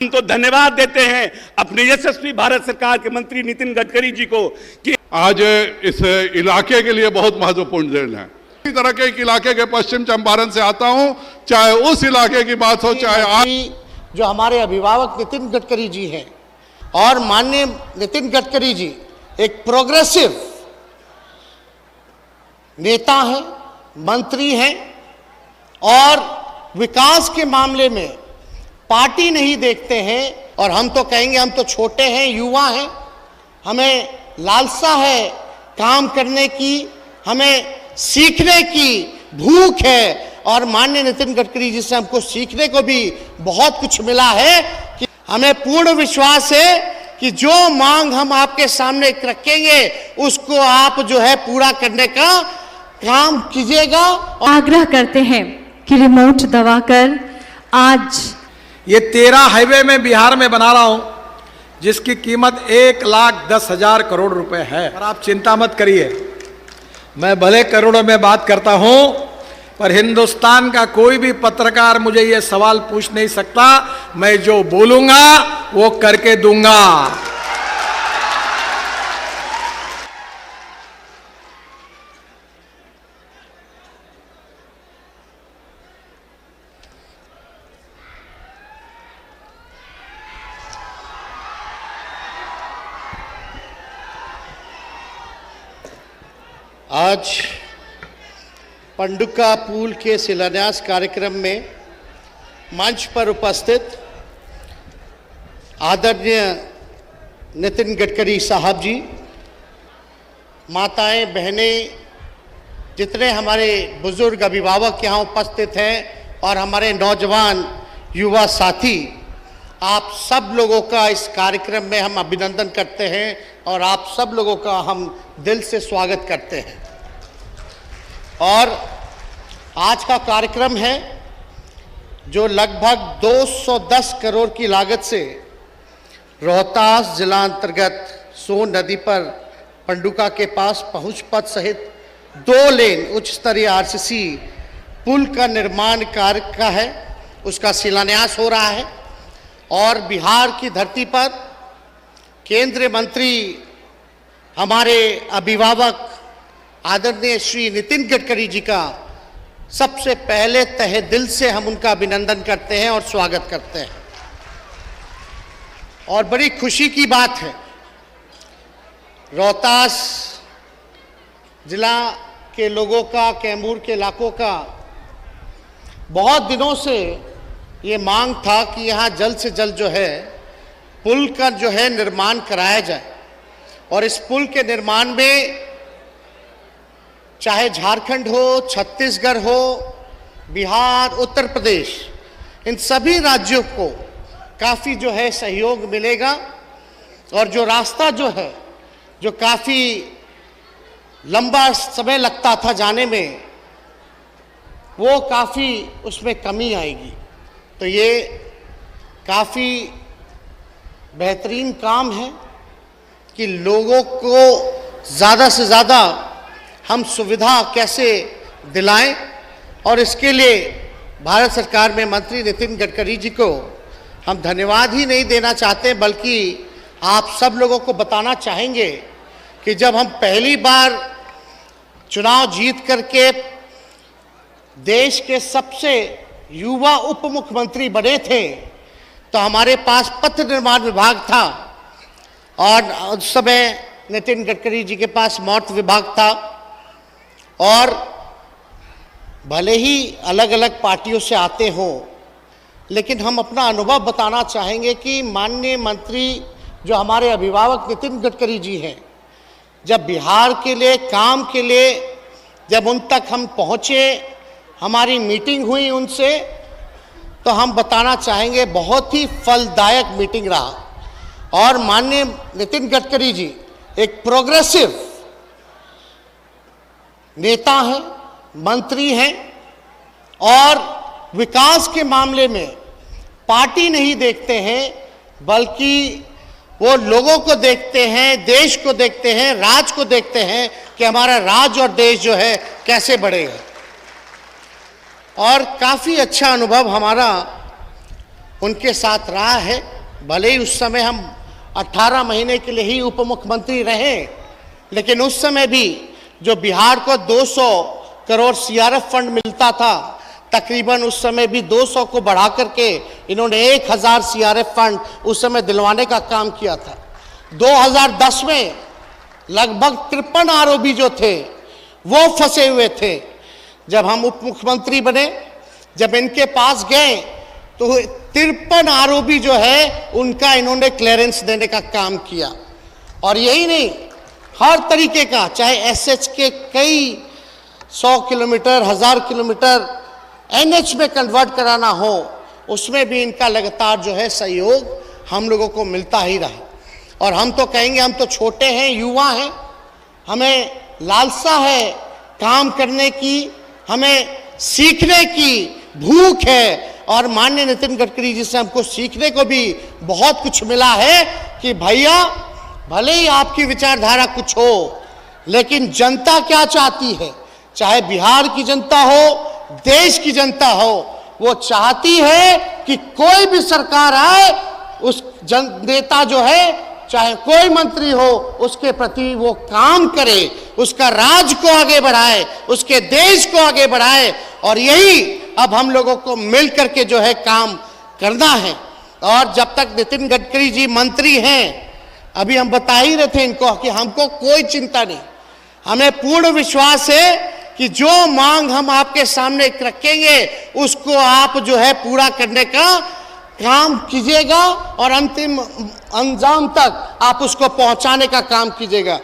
हम तो धन्यवाद देते हैं अपने यशस्वी भारत सरकार के मंत्री नितिन गडकरी जी को कि आज इस इलाके के लिए बहुत महत्वपूर्ण दिन है। इसी तरह के एक इलाके के पश्चिम चंपारण से आता हूं, चाहे उस इलाके की बात हो, चाहे आज जो हमारे अभिभावक नितिन गडकरी जी हैं और माननीय नितिन गडकरी जी एक प्रोग्रेसिव नेता हैं, मंत्री हैं और विकास के मामले में पार्टी नहीं देखते हैं। और हम तो कहेंगे, हम तो छोटे हैं, युवा हैं, हमें लालसा है काम करने की, हमें सीखने की भूख है और माननीय नितिन गडकरी जी से हमको सीखने को भी बहुत कुछ मिला है कि हमें पूर्ण विश्वास है कि जो मांग हम आपके सामने रखेंगे उसको आप जो है पूरा करने का काम कीजिएगा। आग्रह करते हैं कि रिमोट दबाकर आज ये 13 हाईवे में बिहार में बना रहा हूं जिसकी कीमत 1,10,000 करोड़ रुपए है। और आप चिंता मत करिए, मैं भले करोड़ों में बात करता हूं पर हिंदुस्तान का कोई भी पत्रकार मुझे ये सवाल पूछ नहीं सकता। मैं जो बोलूंगा वो करके दूंगा। आज पंडुका पुल के शिलान्यास कार्यक्रम में मंच पर उपस्थित आदरणीय नितिन गडकरी साहब जी, माताएं, बहनें, जितने हमारे बुजुर्ग अभिभावक यहाँ उपस्थित हैं और हमारे नौजवान युवा साथी, आप सब लोगों का इस कार्यक्रम में हम अभिनंदन करते हैं और आप सब लोगों का हम दिल से स्वागत करते हैं। और आज का कार्यक्रम है जो लगभग 210 करोड़ की लागत से रोहतास जिला अंतर्गत सोन नदी पर पंडुका के पास पहुंच पथ सहित 2 लेन उच्च स्तरीय आरसीसी पुल का निर्माण कार्य का है, उसका शिलान्यास हो रहा है। और बिहार की धरती पर केंद्रीय मंत्री हमारे अभिभावक आदरणीय श्री नितिन गडकरी जी का सबसे पहले तहे दिल से हम उनका अभिनंदन करते हैं और स्वागत करते हैं। और बड़ी खुशी की बात है, रोहतास जिला के लोगों का, कैमूर के इलाकों का बहुत दिनों से ये मांग था कि यहाँ जल्द से जल्द जो है पुल का जो है निर्माण कराया जाए। और इस पुल के निर्माण में चाहे झारखंड हो, छत्तीसगढ़ हो, बिहार, उत्तर प्रदेश, इन सभी राज्यों को काफ़ी जो है सहयोग मिलेगा। और जो रास्ता जो है, जो काफ़ी लंबा समय लगता था जाने में, वो काफ़ी उसमें कमी आएगी। तो ये काफ़ी बेहतरीन काम है कि लोगों को ज़्यादा से ज़्यादा हम सुविधा कैसे दिलाएं। और इसके लिए भारत सरकार में मंत्री नितिन गडकरी जी को हम धन्यवाद ही नहीं देना चाहते, बल्कि आप सब लोगों को बताना चाहेंगे कि जब हम पहली बार चुनाव जीत करके देश के सबसे युवा उप मुख्यमंत्री बने थे तो हमारे पास पथ निर्माण विभाग था और उस समय नितिन गडकरी जी के पास मौर्त विभाग था। और भले ही अलग अलग पार्टियों से आते हों, लेकिन हम अपना अनुभव बताना चाहेंगे कि माननीय मंत्री जो हमारे अभिभावक नितिन गडकरी जी हैं, जब बिहार के लिए काम के लिए जब उन तक हम पहुँचे, हमारी मीटिंग हुई उनसे, तो हम बताना चाहेंगे बहुत ही फलदायक मीटिंग रहा। और माननीय नितिन गडकरी जी एक प्रोग्रेसिव नेता हैं, मंत्री हैं और विकास के मामले में पार्टी नहीं देखते हैं, बल्कि वो लोगों को देखते हैं, देश को देखते हैं, राज्य को देखते हैं कि हमारा राज्य और देश जो है कैसे बढ़ेगा। और काफ़ी अच्छा अनुभव हमारा उनके साथ रहा है। भले ही उस समय हम 18 महीने के लिए ही उप मुख्यमंत्री रहे, लेकिन उस समय भी जो बिहार को 200 करोड़ सीआरएफ फंड मिलता था, तकरीबन उस समय भी 200 को बढ़ा करके इन्होंने 1000 सीआरएफ फंड उस समय दिलवाने का काम किया था। 2010 में लगभग 53 आरोपी जो थे वो फंसे हुए थे। जब हम उप मुख्यमंत्री बने, जब इनके पास गए तो 53 आरोपी जो है उनका इन्होंने क्लियरेंस देने का काम किया। और यही नहीं, हर तरीके का, चाहे एसएच के कई 100 किलोमीटर 1000 किलोमीटर एनएच में कन्वर्ट कराना हो, उसमें भी इनका लगातार जो है सहयोग हम लोगों को मिलता ही रहा। और हम तो कहेंगे, हम तो छोटे हैं, युवा हैं, हमें लालसा है काम करने की, हमें सीखने की भूख है। और माननीय नितिन गडकरी जी से हमको सीखने को भी बहुत कुछ मिला है कि भैया भले ही आपकी विचारधारा कुछ हो, लेकिन जनता क्या चाहती है, चाहे बिहार की जनता हो, देश की जनता हो, वो चाहती है कि कोई भी सरकार आए, उस नेता जो है, चाहे कोई मंत्री हो, उसके प्रति वो काम करे, उसका राज को आगे बढ़ाए, उसके देश को आगे बढ़ाए। और यही अब हम लोगों को मिल करके जो है काम करना है। और जब तक नितिन गडकरी जी मंत्री हैं, अभी हम बता ही रहे थे इनको कि हमको कोई चिंता नहीं, हमें पूर्ण विश्वास है कि जो मांग हम आपके सामने रखेंगे उसको आप जो है पूरा करने का काम कीजिएगा और अंतिम अंजाम तक आप उसको पहुंचाने का काम कीजिएगा।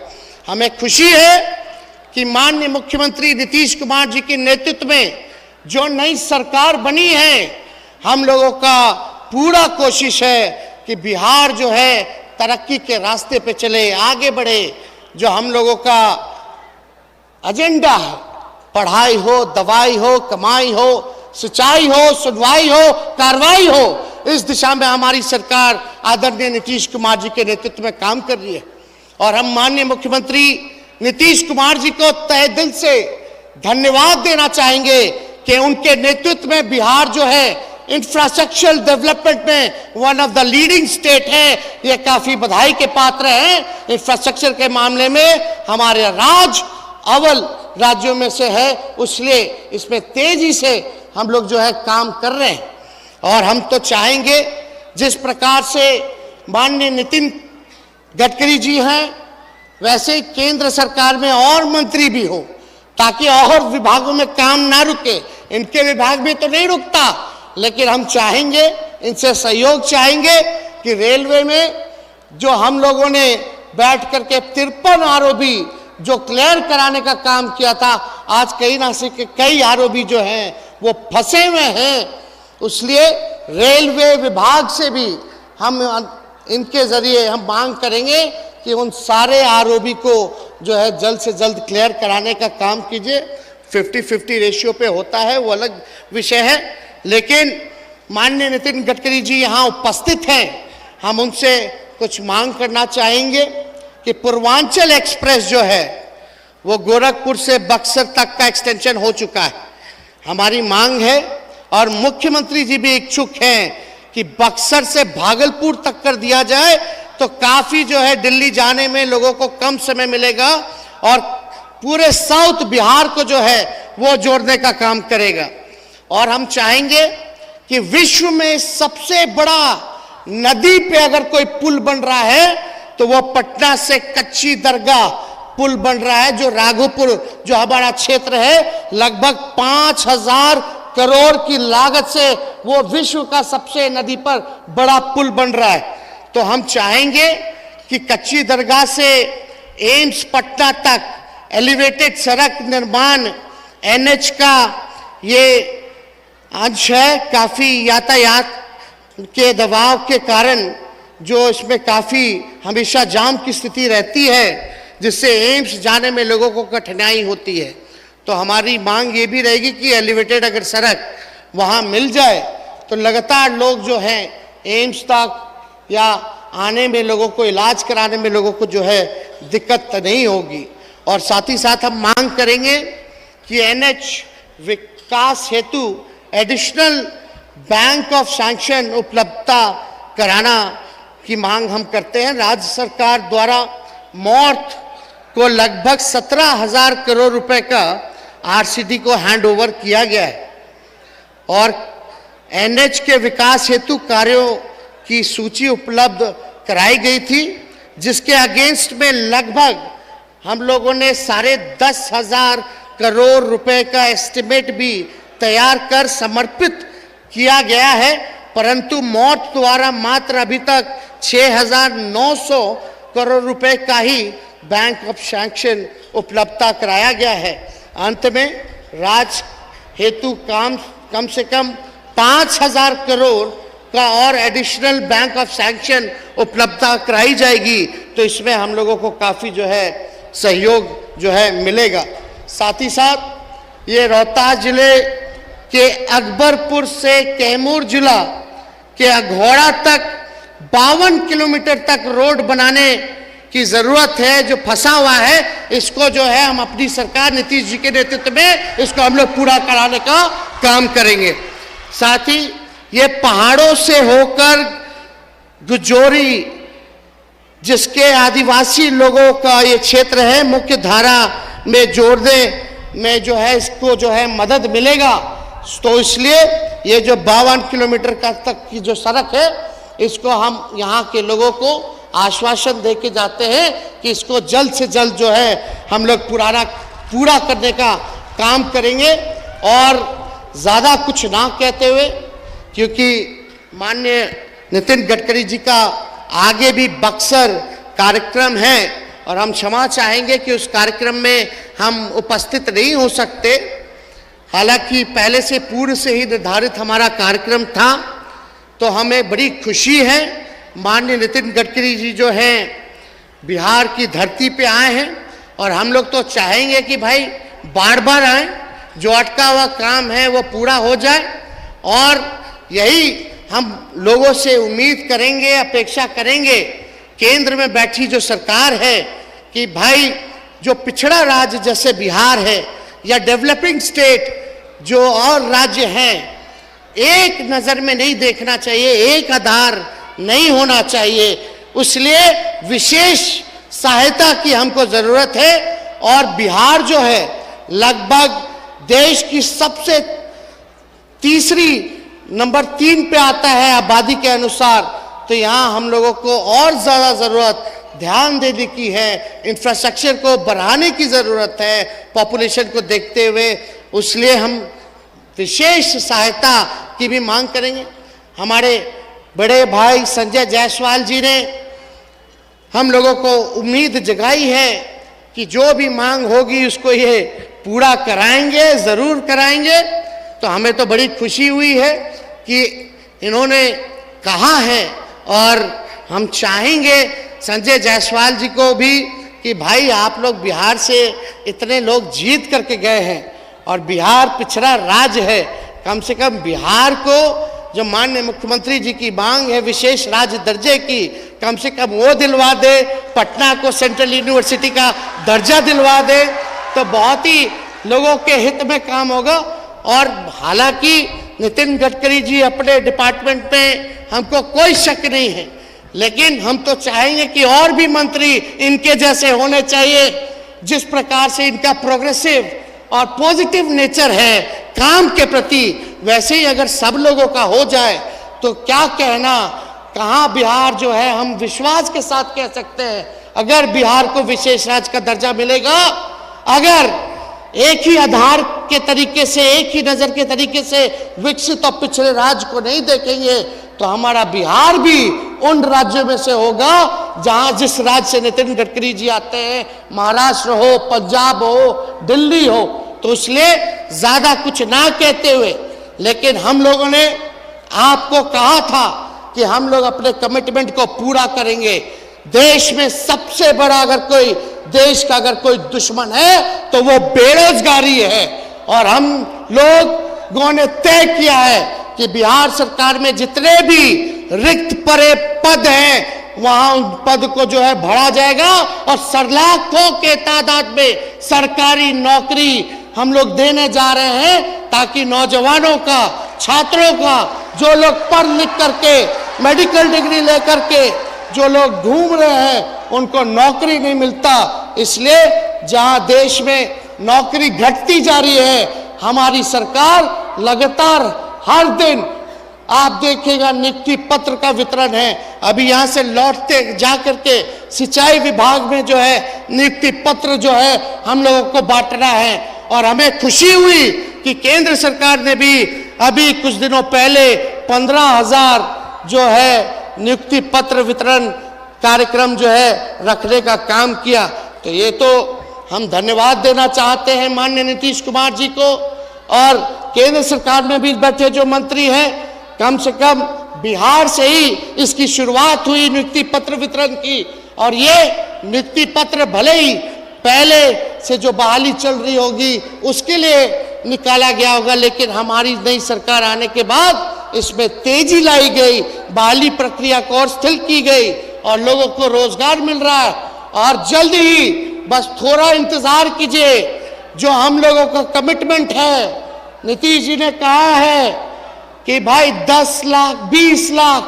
हमें खुशी है कि माननीय मुख्यमंत्री नीतीश कुमार जी के नेतृत्व में जो नई सरकार बनी है, हम लोगों का पूरा कोशिश है कि बिहार जो है तरक्की के रास्ते पे चले, आगे बढ़े। जो हम लोगों का एजेंडा है, पढ़ाई हो, दवाई हो, कमाई हो, सिंचाई हो, सुनवाई हो, कार्रवाई हो, इस दिशा में हमारी सरकार आदरणीय नीतीश कुमार जी के नेतृत्व में काम कर रही है। और हम माननीय मुख्यमंत्री नीतीश कुमार जी को तहे दिल से धन्यवाद देना चाहेंगे कि उनके नेतृत्व में बिहार जो है इंफ्रास्ट्रक्चरल डेवलपमेंट में one of the leading state है। ये काफी बधाई के पात्र हैं। इंफ्रास्ट्रक्चर के मामले में हमारे राज्य अव्वल राज्यों में से है, इसलिए इसमें तेजी से हम लोग जो है काम कर रहे हैं। और हम तो चाहेंगे जिस प्रकार से माननीय नितिन गडकरी जी हैं, वैसे ही केंद्र सरकार में और मंत्री भी हो, ताकि और विभागों में काम ना रुके। इनके विभाग में तो नहीं रुकता, लेकिन हम चाहेंगे, इनसे सहयोग चाहेंगे कि रेलवे में जो हम लोगों ने बैठ करके 53 आरोपी जो क्लियर कराने का काम किया था, आज कई ना से कई आरोपी जो हैं वो फंसे हुए हैं। इसलिए रेलवे विभाग से भी हम इनके जरिए हम मांग करेंगे कि उन सारे आरोपी को जो है जल्द से जल्द क्लियर कराने का काम कीजिए। 50-50 रेशियो पे होता है, वो अलग विषय है, लेकिन माननीय नितिन गडकरी जी यहाँ उपस्थित हैं, हम उनसे कुछ मांग करना चाहेंगे कि पूर्वांचल एक्सप्रेस जो है वो गोरखपुर से बक्सर तक का एक्सटेंशन हो चुका है। हमारी मांग है और मुख्यमंत्री जी भी इच्छुक हैं कि बक्सर से भागलपुर तक कर दिया जाए, तो काफी जो है दिल्ली जाने में लोगों को कम समय मिलेगा और पूरे साउथ बिहार को जो है वो जोड़ने का काम करेगा। और हम चाहेंगे कि विश्व में सबसे बड़ा नदी पे अगर कोई पुल बन रहा है तो वो पटना से कच्ची दरगाह पुल बन रहा है, जो राघोपुर जो हमारा क्षेत्र है, लगभग 5000 करोड़ की लागत से वो विश्व का सबसे नदी पर बड़ा पुल बन रहा है। तो हम चाहेंगे कि कच्ची दरगाह से एम्स पटना तक एलिवेटेड सड़क निर्माण, एनएच का ये अंश है। काफी यातायात के दबाव के कारण जो इसमें काफी हमेशा जाम की स्थिति रहती है, जिससे एम्स जाने में लोगों को कठिनाई होती है। तो हमारी मांग ये भी रहेगी कि एलिवेटेड अगर सड़क वहाँ मिल जाए तो लगातार लोग जो हैं एम्स तक या आने में, लोगों को इलाज कराने में लोगों को जो है दिक्कत नहीं होगी। और साथ ही साथ हम मांग करेंगे कि एनएच विकास हेतु एडिशनल बैंक ऑफ सैंक्शन उपलब्धता कराना की मांग हम करते हैं। राज्य सरकार द्वारा मॉर्थ को लगभग 17,000 करोड़ रुपए का आरसीडी को हैंड ओवर किया गया है और एनएच के विकास हेतु कार्यों की सूची उपलब्ध कराई गई थी, जिसके अगेंस्ट में लगभग हम लोगों ने 10,500 करोड़ रुपए का एस्टिमेट भी तैयार कर समर्पित किया गया है, परंतु मॉर्थ द्वारा मात्र अभी तक 6,900 करोड़ रुपए का ही बैंक ऑफ सैंक्शन उपलब्धता कराया गया है। अंत में राज्य हेतु कम से कम 5,000 करोड़ का और एडिशनल बैंक ऑफ सैंक्शन उपलब्धता कराई जाएगी, तो इसमें हम लोगों को काफ़ी जो है सहयोग जो है मिलेगा। साथ ही साथ ये रोहतास जिले के अकबरपुर से कैमूर जिला के अघोड़ा तक 52 किलोमीटर तक रोड बनाने की जरूरत है, जो फंसा हुआ है। इसको जो है हम अपनी सरकार नीतीश जी के नेतृत्व में इसको हम लोग पूरा कराने का काम करेंगे। साथ ही ये पहाड़ों से होकर गुजोरी, जिसके आदिवासी लोगों का ये क्षेत्र है, मुख्य धारा में जोड़ने में जो है इसको जो है मदद मिलेगा। तो इसलिए ये जो 52 किलोमीटर का तक की जो सड़क है, इसको हम यहाँ के लोगों को आश्वासन दे के जाते हैं कि इसको जल्द से जल्द जो है हम लोग पूरा करने का काम करेंगे। और ज़्यादा कुछ ना कहते हुए, क्योंकि माननीय नितिन गडकरी जी का आगे भी बक्सर कार्यक्रम है और हम क्षमा चाहेंगे कि उस कार्यक्रम में हम उपस्थित नहीं हो सकते। हालांकि पहले से पूर्व से ही निर्धारित हमारा कार्यक्रम था, तो हमें बड़ी खुशी है माननीय नितिन गडकरी जी जो हैं बिहार की धरती पे आए हैं और हम लोग तो चाहेंगे कि भाई बार बार आए, जो अटका हुआ काम है वो पूरा हो जाए। और यही हम लोगों से उम्मीद करेंगे, अपेक्षा करेंगे केंद्र में बैठी जो सरकार है कि भाई जो पिछड़ा राज्य जैसे बिहार है या डेवलपिंग स्टेट जो और राज्य हैं, एक नज़र में नहीं देखना चाहिए, एक आधार नहीं होना चाहिए। इसलिए विशेष सहायता की हमको ज़रूरत है। और बिहार जो है लगभग देश की सबसे नंबर 3 पे आता है आबादी के अनुसार, तो यहाँ हम लोगों को और ज़्यादा ज़रूरत ध्यान देने की है, इंफ्रास्ट्रक्चर को बढ़ाने की ज़रूरत है पॉपुलेशन को देखते हुए। इसलिए हम विशेष सहायता की भी मांग करेंगे। हमारे बड़े भाई संजय जायसवाल जी ने हम लोगों को उम्मीद जगाई है कि जो भी मांग होगी उसको ये पूरा कराएंगे, ज़रूर कराएंगे। तो हमें तो बड़ी खुशी हुई है कि इन्होंने कहा है और हम चाहेंगे संजय जायसवाल जी को भी कि भाई आप लोग बिहार से इतने लोग जीत करके गए हैं और बिहार पिछड़ा राज्य है, कम से कम बिहार को जो माननीय मुख्यमंत्री जी की मांग है विशेष राज्य दर्जे की, कम से कम वो दिलवा दे। पटना को सेंट्रल यूनिवर्सिटी का दर्जा दिलवा दे तो बहुत ही लोगों के हित में काम होगा। और हालांकि नितिन गडकरी जी अपने डिपार्टमेंट में हमको कोई शक नहीं है, लेकिन हम तो चाहेंगे कि और भी मंत्री इनके जैसे होने चाहिए। जिस प्रकार से इनका प्रोग्रेसिव और पॉजिटिव नेचर है काम के प्रति, वैसे ही अगर सब लोगों का हो जाए तो क्या कहना, कहाँ बिहार जो है हम विश्वास के साथ कह सकते हैं अगर बिहार को विशेष राज्य का दर्जा मिलेगा, अगर एक ही आधार के तरीके से, एक ही नजर के तरीके से विकसित और पिछड़े राज्य को नहीं देखेंगे, तो हमारा बिहार भी उन राज्यों में से होगा जहां जिस राज्य से नितिन गडकरी जी आते हैं, महाराष्ट्र हो, पंजाब हो, दिल्ली हो। तो इसलिए ज्यादा कुछ ना कहते हुए, लेकिन हम लोगों ने आपको कहा था कि हम लोग अपने कमिटमेंट को पूरा करेंगे। देश में सबसे बड़ा अगर कोई देश का अगर कोई दुश्मन है तो वो बेरोजगारी है, और हम लोगों ने तय किया है कि बिहार सरकार में जितने भी रिक्त पड़े पद हैं वहां उन पद को जो है भरा जाएगा और लाखों के तादाद में सरकारी नौकरी हम लोग देने जा रहे हैं, ताकि नौजवानों का छात्रों का, जो लोग पढ़ लिख करके मेडिकल डिग्री लेकर के जो लोग घूम रहे हैं उनको नौकरी नहीं मिलता। इसलिए जहां देश में नौकरी घटती जा रही है, हमारी सरकार लगातार हर दिन आप देखिएगा नियुक्ति पत्र का वितरण है। अभी यहाँ से लौटते जा करके सिंचाई विभाग में जो है नियुक्ति पत्र जो है हम लोगों को बांटना है। और हमें खुशी हुई कि केंद्र सरकार ने भी अभी कुछ दिनों पहले 15,000 जो है नियुक्ति पत्र वितरण कार्यक्रम जो है रखने का काम किया। तो ये तो हम धन्यवाद देना चाहते हैं माननीय नीतीश कुमार जी को। और केंद्र सरकार में भी बैठे जो मंत्री हैं, कम से कम बिहार से ही इसकी शुरुआत हुई नियुक्ति पत्र वितरण की। और ये नियुक्ति पत्र भले ही पहले से जो बहाली चल रही होगी उसके लिए निकाला गया होगा, लेकिन हमारी नई सरकार आने के बाद इसमें तेजी लाई गई, बहाली प्रक्रिया को और स्थिर की गई और लोगों को रोजगार मिल रहा है। और जल्द ही, बस थोड़ा इंतजार कीजिए, जो हम लोगों का कमिटमेंट है, नीतीश जी ने कहा है कि भाई 10 लाख 20 लाख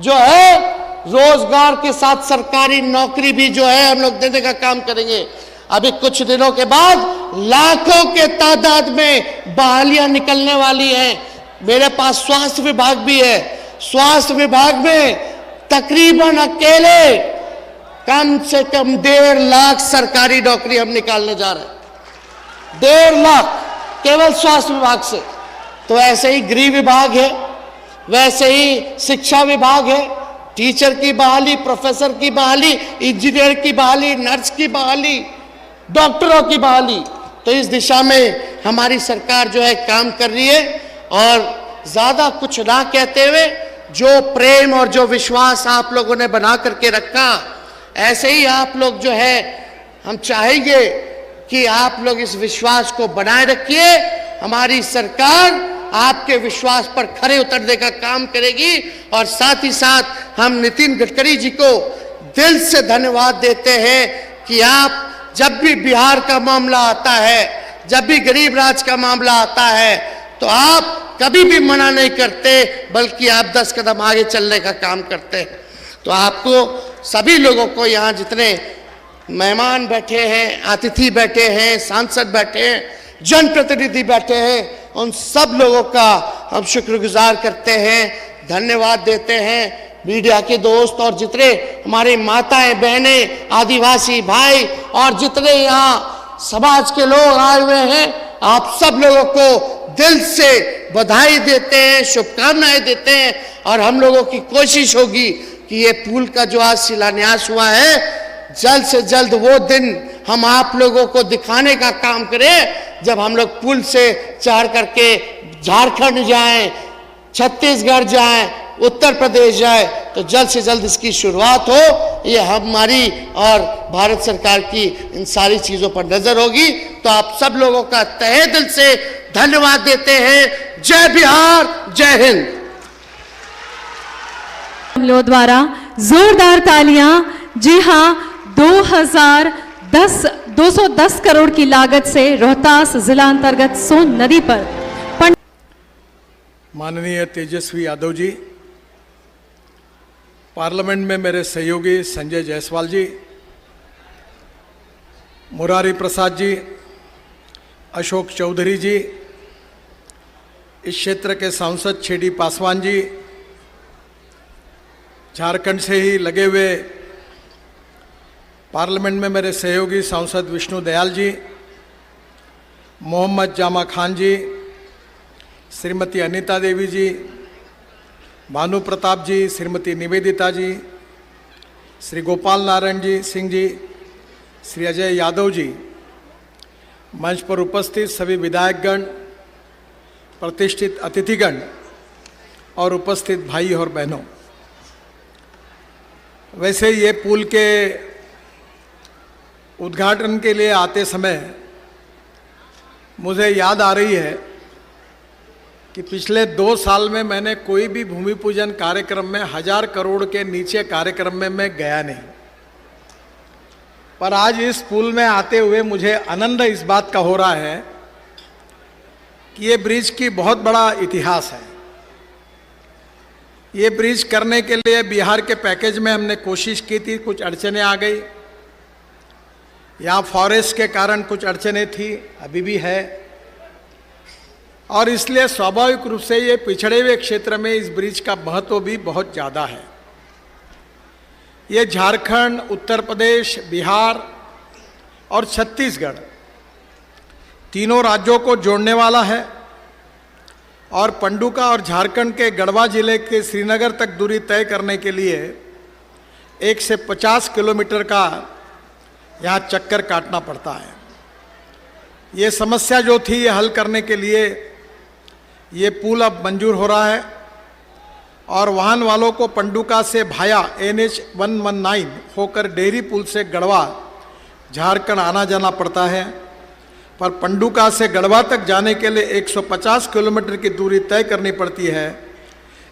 जो है रोजगार के साथ सरकारी नौकरी भी जो है हम लोग देने का काम करेंगे। अभी कुछ दिनों के बाद लाखों के तादाद में बहालियां निकलने वाली हैं। मेरे पास स्वास्थ्य विभाग भी है। स्वास्थ्य विभाग में तकरीबन अकेले कम से कम 1.5 लाख सरकारी नौकरी हम निकालने जा रहे हैं। 1.5 लाख केवल स्वास्थ्य विभाग से। तो ऐसे ही गृह विभाग है, वैसे ही शिक्षा विभाग है, टीचर की बहाली, प्रोफेसर की बहाली, इंजीनियर की बहाली, नर्स की बहाली, डॉक्टरों की बहाली। तो इस दिशा में हमारी सरकार जो है काम कर रही है। और ज्यादा कुछ ना कहते हुए, जो प्रेम और जो विश्वास आप लोगों ने बना करके रखा, ऐसे ही आप लोग जो है, हम चाहेंगे कि आप लोग इस विश्वास को बनाए रखिए। हमारी सरकार आपके विश्वास पर खरे उतरने का काम करेगी। और साथ ही साथ हम नितिन गडकरी जी को दिल से धन्यवाद देते हैं कि आप जब भी बिहार का मामला आता है, जब भी गरीब राज्य का मामला आता है, तो आप कभी भी मना नहीं करते, बल्कि आप 10 कदम आगे चलने का काम करते हैं। तो आपको सभी लोगों को, यहाँ जितने मेहमान बैठे हैं, अतिथि बैठे हैं, सांसद बैठे हैं, जनप्रतिनिधि बैठे हैं, उन सब लोगों का हम शुक्रगुजार करते हैं, धन्यवाद देते हैं। मीडिया के दोस्त और जितने हमारे माताएं बहनें, आदिवासी भाई और जितने यहाँ समाज के लोग आए हुए हैं, आप सब लोगों को दिल से बधाई देते हैं, शुभकामनाएं देते हैं। और हम लोगों की कोशिश होगी कि ये पुल का जो आज शिलान्यास हुआ है, जल्द से जल्द वो दिन हम आप लोगों को दिखाने का काम करें, जब हम लोग पुल से चढ़ करके झारखंड जाएं, छत्तीसगढ़ जाएं, उत्तर प्रदेश जाए, तो जल्द से जल्द इसकी शुरुआत हो। ये हमारी और भारत सरकार की इन सारी चीजों पर नजर होगी। तो आप सब लोगों का तहे दिल से धन्यवाद देते हैं। जय बिहार, जय हिंद। हम लोगों द्वारा जोरदार तालियां। जी हाँ, 210 करोड़ की लागत से रोहतास जिला अंतर्गत सोन नदी पर माननीय तेजस्वी यादव जी, पार्लियामेंट में मेरे सहयोगी संजय जायसवाल जी, मुरारी प्रसाद जी, अशोक चौधरी जी, इस क्षेत्र के सांसद छेडी पासवान जी, झारखंड से ही लगे हुए पार्लियामेंट में मेरे सहयोगी सांसद विष्णु दयाल जी, मोहम्मद जामा खान जी, श्रीमती अनीता देवी जी, भानु प्रताप जी, श्रीमती निवेदिता जी, श्री गोपाल नारायण जी सिंह जी, श्री अजय यादव जी, मंच पर उपस्थित सभी विधायकगण, प्रतिष्ठित अतिथिगण और उपस्थित भाई और बहनों। वैसे ये पुल के उद्घाटन के लिए आते समय मुझे याद आ रही है कि पिछले 2 साल में मैंने कोई भी भूमि पूजन कार्यक्रम में 1000 करोड़ के नीचे कार्यक्रम में मैं गया नहीं। पर आज इस पुल में आते हुए मुझे आनंद इस बात का हो रहा है कि ये ब्रिज की बहुत बड़ा इतिहास है। ये ब्रिज करने के लिए बिहार के पैकेज में हमने कोशिश की थी, कुछ अड़चने आ गई। यहाँ फॉरेस्ट के कारण कुछ अड़चने थी, अभी भी है, और इसलिए स्वाभाविक रूप से ये पिछड़े हुए क्षेत्र में इस ब्रिज का महत्व भी बहुत ज़्यादा है। ये झारखंड, उत्तर प्रदेश, बिहार और छत्तीसगढ़ तीनों राज्यों को जोड़ने वाला है और पंडुका और झारखंड के गढ़वा जिले के श्रीनगर तक दूरी तय करने के लिए 1 से 50 किलोमीटर का यहाँ चक्कर काटना पड़ता है। ये समस्या जो थी ये हल करने के लिए ये पुल अब मंजूर हो रहा है और वाहन वालों को पंडुका से भाया NH 119 होकर डेहरी पुल से गढ़वा झारखंड आना जाना पड़ता है, पर पंडुका से गढ़वा तक जाने के लिए 150 किलोमीटर की दूरी तय करनी पड़ती है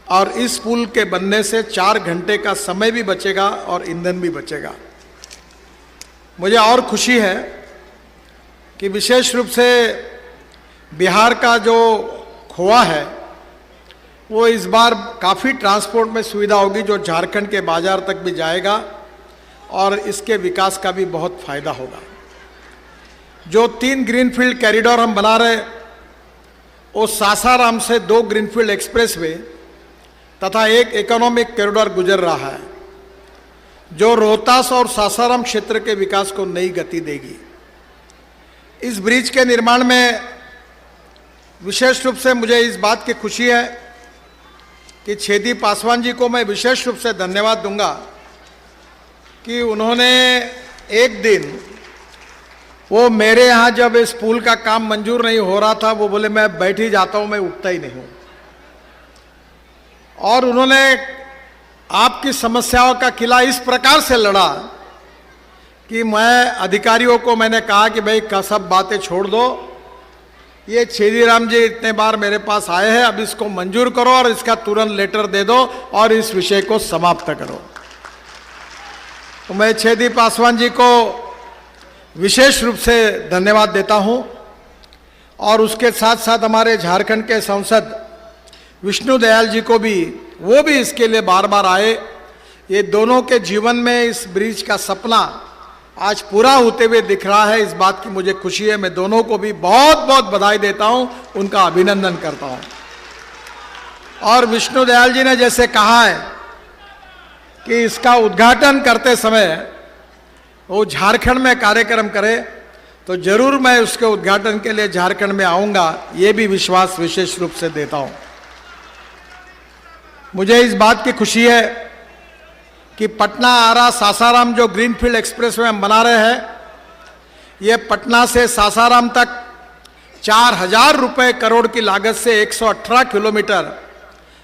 और इस पुल के बनने से 4 घंटे का समय भी बचेगा और ईंधन भी बचेगा। मुझे और खुशी है कि विशेष रूप से बिहार का जो खोआ है वो इस बार काफ़ी ट्रांसपोर्ट में सुविधा होगी, जो झारखंड के बाजार तक भी जाएगा और इसके विकास का भी बहुत फायदा होगा। जो 3 ग्रीनफील्ड कॉरिडोर हम बना रहे, वो सासाराम से 2 ग्रीनफील्ड एक्सप्रेसवे तथा 1 इकोनॉमिक कॉरिडोर गुजर रहा है, जो रोहतास और सासाराम क्षेत्र के विकास को नई गति देगी। इस ब्रिज के निर्माण में विशेष रूप से मुझे इस बात की खुशी है कि छेदी पासवान जी को मैं विशेष रूप से धन्यवाद दूंगा कि उन्होंने एक दिन, वो मेरे यहाँ जब इस पुल का काम मंजूर नहीं हो रहा था, वो बोले मैं बैठ ही जाता हूँ, मैं उठता ही नहीं हूँ, और उन्होंने आपकी समस्याओं का किला इस प्रकार से लड़ा कि मैं अधिकारियों को मैंने कहा कि भाई सब बातें छोड़ दो, ये छेदीराम जी इतने बार मेरे पास आए हैं, अब इसको मंजूर करो और इसका तुरंत लेटर दे दो और इस विषय को समाप्त करो। तो मैं छेदी पासवान जी को विशेष रूप से धन्यवाद देता हूं और उसके साथ साथ हमारे झारखंड के सांसद विष्णु दयाल जी को भी, वो भी इसके लिए बार बार आए। ये दोनों के जीवन में इस ब्रिज का सपना आज पूरा होते हुए दिख रहा है, इस बात की मुझे खुशी है। मैं दोनों को भी बहुत बहुत बधाई देता हूं, उनका अभिनंदन करता हूं। और विष्णु दयाल जी ने जैसे कहा है कि इसका उद्घाटन करते समय वो झारखंड में कार्यक्रम करे, तो जरूर मैं उसके उद्घाटन के लिए झारखंड में आऊंगा, ये भी विश्वास विशेष रूप से देता हूं। मुझे इस बात की खुशी है कि पटना आरा सासाराम जो ग्रीनफील्ड एक्सप्रेसवे हम बना रहे हैं, ये पटना से सासाराम तक 4000 रुपए करोड़ की लागत से 118 किलोमीटर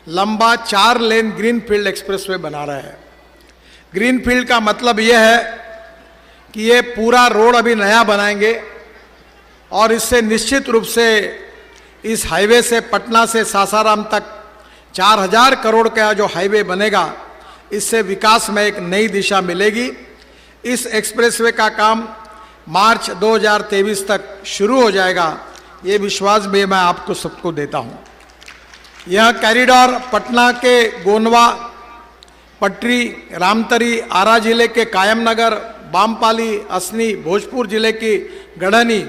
लंबा 4 लेन ग्रीनफील्ड एक्सप्रेसवे बना रहे हैं। ग्रीनफील्ड का मतलब ये है कि ये पूरा रोड अभी नया बनाएंगे और इससे निश्चित रूप से इस हाईवे से पटना से सासाराम तक 4000 करोड़ का जो हाईवे बनेगा, इससे विकास में एक नई दिशा मिलेगी। इस एक्सप्रेसवे का काम मार्च 2023 तक शुरू हो जाएगा, ये विश्वास भी मैं आपको सबको देता हूँ। यह कॉरिडोर पटना के गोनवा, पटरी, रामतरी, आरा जिले के कायमनगर, बामपाली, असनी, भोजपुर जिले की गढ़नी,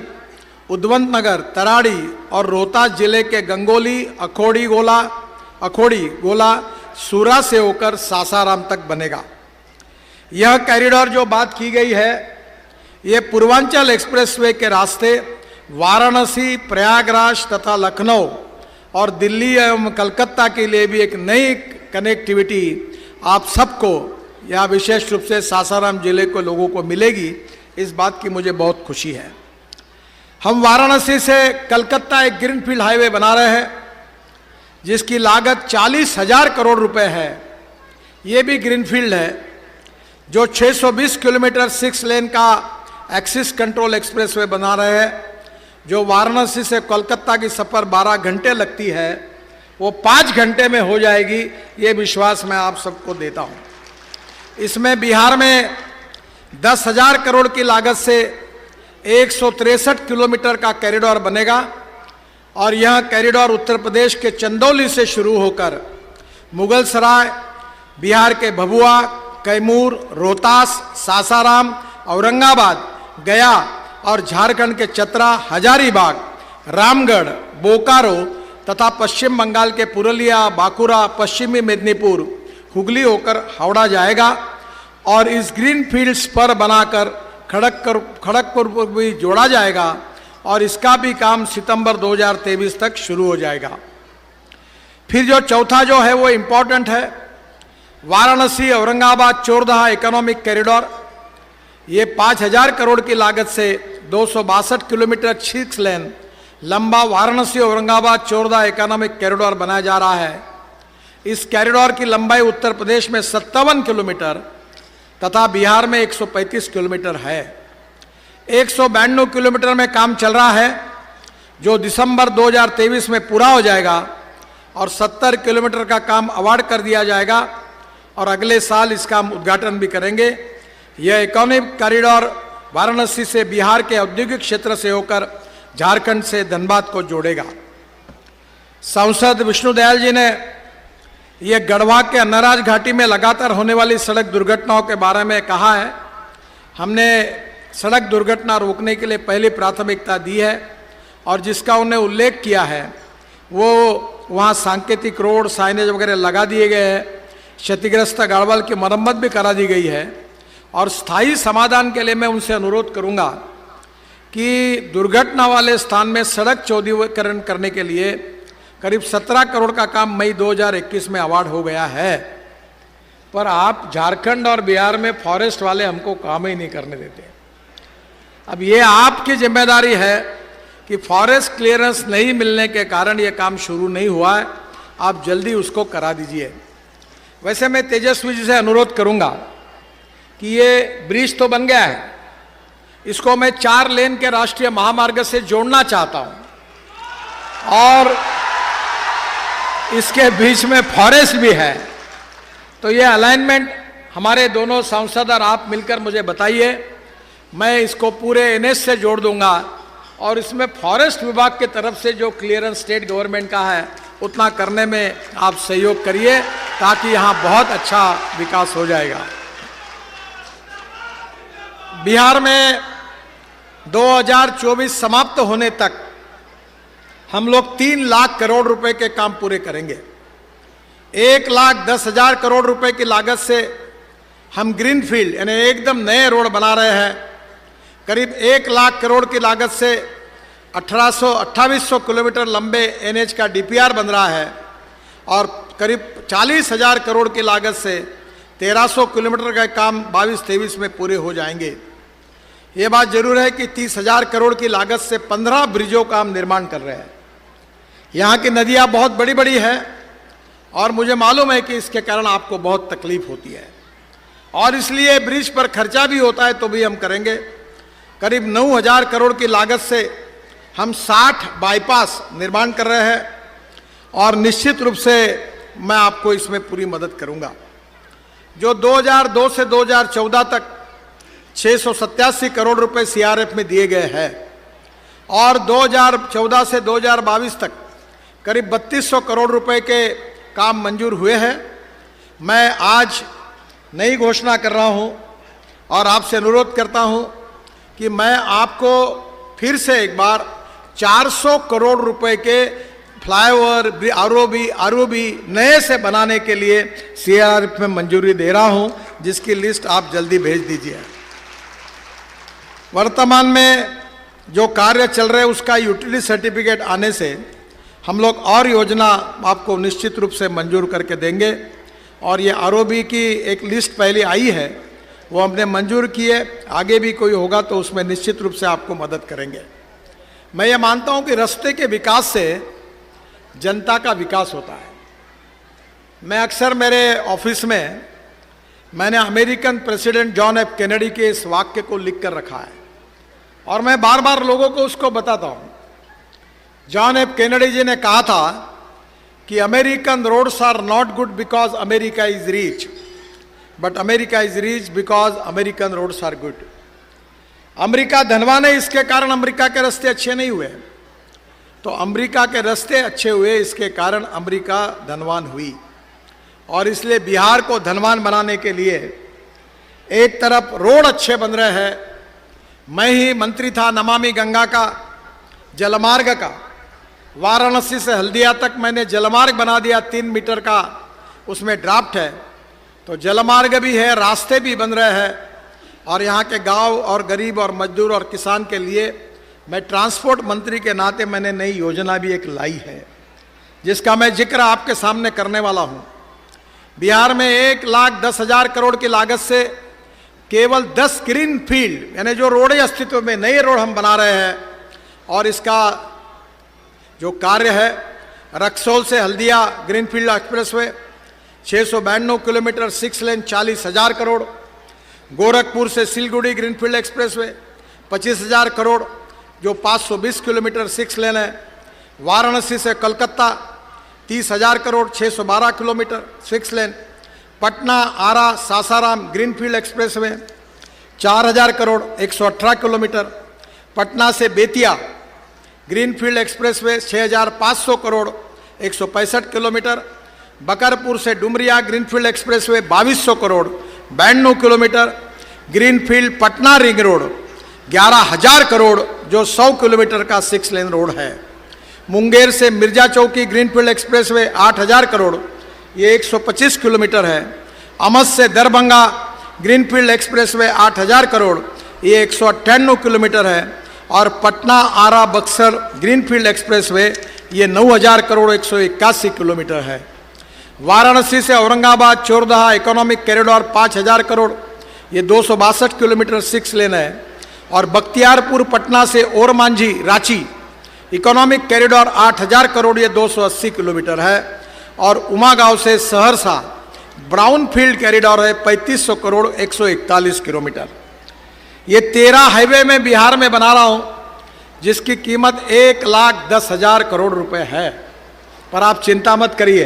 उद्वंत नगर, तराड़ी और रोहतास जिले के गंगोली, अखोड़ी गोला, सूरा से होकर सासाराम तक बनेगा। यह कॉरिडोर जो बात की गई है, ये पूर्वांचल एक्सप्रेसवे के रास्ते वाराणसी, प्रयागराज तथा लखनऊ और दिल्ली एवं कलकत्ता के लिए भी एक नई कनेक्टिविटी आप सबको या विशेष रूप से सासाराम जिले के लोगों को मिलेगी, इस बात की मुझे बहुत खुशी है। हम वाराणसी से कलकत्ता एक ग्रीनफील्ड हाईवे बना रहे हैं जिसकी लागत 40,000 करोड़ रुपए है। ये भी ग्रीनफील्ड है, जो 620 किलोमीटर 6 लेन का एक्सिस कंट्रोल एक्सप्रेसवे बना रहे हैं, जो वाराणसी से कोलकाता की सफ़र 12 घंटे लगती है, वो 5 घंटे में हो जाएगी। ये विश्वास मैं आप सबको देता हूँ। इसमें बिहार में 10,000 करोड़ की लागत से 163 किलोमीटर का कॉरिडोर बनेगा और यह कॉरिडोर उत्तर प्रदेश के चंदौली से शुरू होकर मुगल सराय, बिहार के भभुआ, कैमूर, रोहतास, सासाराम, औरंगाबाद, गया और झारखंड के चतरा, हजारीबाग, रामगढ़, बोकारो तथा पश्चिम बंगाल के पुरुलिया, बांकुड़ा, पश्चिमी मेदिनीपुर, हुगली होकर हावड़ा जाएगा और इस ग्रीन फील्ड्स पर बनाकर खड़गपुर को भी जोड़ा जाएगा और इसका भी काम सितंबर 2023 तक शुरू हो जाएगा। फिर जो चौथा जो है वो इम्पोर्टेंट है, वाराणसी औरंगाबाद चोरदहा इकोनॉमिक कॉरिडोर। ये 5000 करोड़ की लागत से 262 किलोमीटर 6 लेन लंबा वाराणसी औरंगाबाद चोरदहा इकोनॉमिक कॉरिडोर बनाया जा रहा है। इस कॉरिडोर की लंबाई उत्तर प्रदेश में 57 किलोमीटर तथा बिहार में 135 किलोमीटर है। 192 किलोमीटर में काम चल रहा है जो दिसंबर 2023 में पूरा हो जाएगा और 70 किलोमीटर का काम अवार्ड कर दिया जाएगा और अगले साल इसका उद्घाटन भी करेंगे। यह इकोनॉमिक कॉरिडोर वाराणसी से बिहार के औद्योगिक क्षेत्र से होकर झारखंड से धनबाद को जोड़ेगा। सांसद विष्णुदयाल जी ने यह गढ़वा के अन्नराज घाटी में लगातार होने वाली सड़क दुर्घटनाओं के बारे में कहा है। हमने सड़क दुर्घटना रोकने के लिए पहली प्राथमिकता दी है और जिसका उन्हें उल्लेख किया है वो वहाँ सांकेतिक रोड, साइनेज वगैरह लगा दिए गए हैं, क्षतिग्रस्त गाड़वल की मरम्मत भी करा दी गई है और स्थायी समाधान के लिए मैं उनसे अनुरोध करूंगा कि दुर्घटना वाले स्थान में सड़क चौड़ीकरण करने के लिए करीब 17 करोड़ का काम मई 2021 में अवार्ड हो गया है, पर आप झारखंड और बिहार में फॉरेस्ट वाले हमको काम ही नहीं करने देते। अब ये आपकी जिम्मेदारी है कि फॉरेस्ट क्लियरेंस नहीं मिलने के कारण ये काम शुरू नहीं हुआ है, आप जल्दी उसको करा दीजिए। वैसे मैं तेजस्वी जी से अनुरोध करूंगा कि ये ब्रिज तो बन गया है, इसको मैं 4 लेन के राष्ट्रीय महामार्ग से जोड़ना चाहता हूं और इसके बीच में फॉरेस्ट भी है, तो ये अलाइनमेंट हमारे दोनों सांसद और आप मिलकर मुझे बताइए, मैं इसको पूरे एनएच से जोड़ दूंगा और इसमें फॉरेस्ट विभाग की तरफ से जो क्लियरेंस स्टेट गवर्नमेंट का है उतना करने में आप सहयोग करिए ताकि यहाँ बहुत अच्छा विकास हो जाएगा। बिहार में 2024 समाप्त होने तक हम लोग 3 लाख करोड़ रुपए के काम पूरे करेंगे। 1,10,000 करोड़ रुपए की लागत से हम ग्रीन फील्ड यानी एकदम नए रोड बना रहे हैं। करीब 1 लाख करोड़ की लागत से 2800 किलोमीटर लंबे एनएच का डीपीआर बन रहा है और करीब 40,000 करोड़ की लागत से 1300 किलोमीटर का काम 22-23 में पूरे हो जाएंगे। ये बात जरूर है कि 30,000 करोड़ की लागत से 15 ब्रिजों का हम निर्माण कर रहे हैं। यहाँ की नदियाँ बहुत बड़ी बड़ी हैं और मुझे मालूम है कि इसके कारण आपको बहुत तकलीफ होती है और इसलिए ब्रिज पर खर्चा भी होता है तो भी हम करेंगे। करीब 9,000 करोड़ की लागत से हम 60 बाईपास निर्माण कर रहे हैं और निश्चित रूप से मैं आपको इसमें पूरी मदद करूंगा। जो 2002 से 2014 तक 687 करोड़ रुपए सीआरएफ में दिए गए हैं और 2014 से 2022 तक करीब 3200 करोड़ रुपए के काम मंजूर हुए हैं। मैं आज नई घोषणा कर रहा हूं और आपसे अनुरोध करता हूं कि मैं आपको फिर से एक बार 400 करोड़ रुपए के फ्लाईओवर, आरओबी नए से बनाने के लिए सीआरएफ में मंजूरी दे रहा हूं, जिसकी लिस्ट आप जल्दी भेज दीजिए। वर्तमान में जो कार्य चल रहे हैं उसका यूटिलिटी सर्टिफिकेट आने से हम लोग और योजना आपको निश्चित रूप से मंजूर करके देंगे और ये आरओबी की एक लिस्ट पहले आई है वो हमने मंजूर की है, आगे भी कोई होगा तो उसमें निश्चित रूप से आपको मदद करेंगे। मैं ये मानता हूँ कि रास्ते के विकास से जनता का विकास होता है। मैं अक्सर मेरे ऑफिस में मैंने American president John F Kennedy के इस वाक्य को लिख कर रखा है और मैं बार बार लोगों को उसको बताता हूँ। जॉन एफ कैनेडी जी ने कहा था कि American roads are not good because America is rich, but America is rich because American roads are good. America धनवान है, इसके कारण अमेरिका के रास्ते अच्छे नहीं हुए। तो अमेरिका के रास्ते अच्छे हुए, इसके कारण अमेरिका धनवान हुई। और इसलिए बिहार को धनवान बनाने के लिए एक तरफ रोड अच्छे बन रहे हैं, मैं ही मंत्री था नमामि गंगा का, जलमार्ग का, वाराणसी से हल्दिया तक मैंने जलमार्ग बना दिया 3 मीटर का, उसमें ड्राफ्ट है। तो जलमार्ग भी है, रास्ते भी बन रहे हैं, और यहाँ के गांव और गरीब और मजदूर और किसान के लिए मैं ट्रांसपोर्ट मंत्री के नाते मैंने नई योजना भी एक लाई है, जिसका मैं जिक्र आपके सामने करने वाला हूँ। बिहार में 1,10,000 करोड़ की लागत से केवल 10 ग्रीन फील्ड, यानी जो रोड अस्तित्व में नए रोड हम बना रहे हैं, और इसका जो कार्य है, रक्सौल से हल्दिया ग्रीनफील्ड एक्सप्रेसवे 692 किलोमीटर 6 लेन 40,000 करोड़, गोरखपुर से सिलगुड़ी ग्रीनफील्ड एक्सप्रेसवे 25,000 करोड़ जो 520 किलोमीटर 6 लेन है, वाराणसी से Calcutta 30,000 crore 612 kilometre 6 lane, Patna Arrah Sasaram greenfield expressway 4,000 crore 118 kilometre, Patna से Bettiah greenfield expressway 6,500 crore 165 kilometre, Bakarpur से Dumaria greenfield expressway 2,200 crore 92 kilometre, greenfield Patna ring road 11,000 crore जो 100 किलोमीटर का 6 लेन रोड है, मुंगेर से मिर्जा चौकी ग्रीनफील्ड एक्सप्रेसवे 8,000 करोड़ ये 125 किलोमीटर है, अमस से दरभंगा ग्रीनफील्ड एक्सप्रेसवे 8,000 करोड़ ये 198 किलोमीटर है, और पटना आरा बक्सर ग्रीनफील्ड एक्सप्रेसवे ये 9,000 करोड़ 181 किलोमीटर है, वाराणसी से औरंगाबाद चोरदहा इकोनॉमिक कॉरिडोर 5,000 करोड़ ये 262 किलोमीटर 6 लेन है, और बख्तियारपुर पटना से ओरमांझी रांची इकोनॉमिक कॉरिडोर 8,000 करोड़ ये 280 किलोमीटर है, और उमागांव से सहरसा ब्राउन फील्ड कॉरिडोर है 3,500 करोड़ 141 किलोमीटर। ये 13 हाईवे में बिहार में बना रहा हूँ, जिसकी कीमत 1,10,000 करोड़ रुपए है। पर आप चिंता मत करिए,